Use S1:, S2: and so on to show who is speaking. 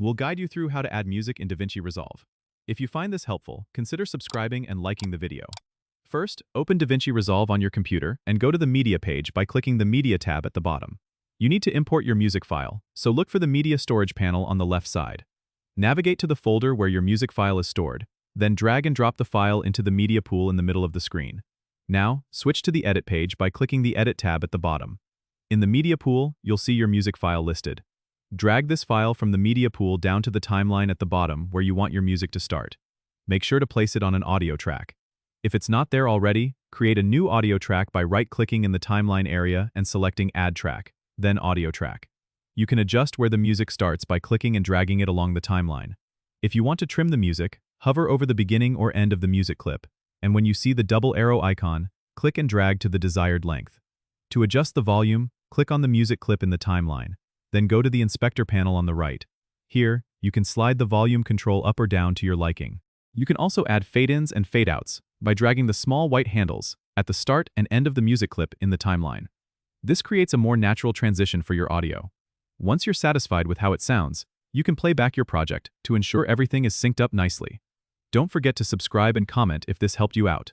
S1: We'll guide you through how to add music in DaVinci Resolve. If you find this helpful, consider subscribing and liking the video. First, open DaVinci Resolve on your computer and go to the Media page by clicking the Media tab at the bottom. You need to import your music file, so look for the Media storage panel on the left side. Navigate to the folder where your music file is stored, then drag and drop the file into the media pool in the middle of the screen. Now, switch to the Edit page by clicking the Edit tab at the bottom. In the media pool, you'll see your music file listed. Drag this file from the media pool down to the timeline at the bottom where you want your music to start. Make sure to place it on an audio track. If it's not there already, create a new audio track by right-clicking in the timeline area and selecting Add Track, then Audio Track. You can adjust where the music starts by clicking and dragging it along the timeline. If you want to trim the music, hover over the beginning or end of the music clip, and when you see the double arrow icon, click and drag to the desired length. To adjust the volume, click on the music clip in the timeline, then go to the inspector panel on the right. Here, you can slide the volume control up or down to your liking. You can also add fade-ins and fade-outs by dragging the small white handles at the start and end of the music clip in the timeline. This creates a more natural transition for your audio. Once you're satisfied with how it sounds, you can play back your project to ensure everything is synced up nicely. Don't forget to subscribe and comment if this helped you out.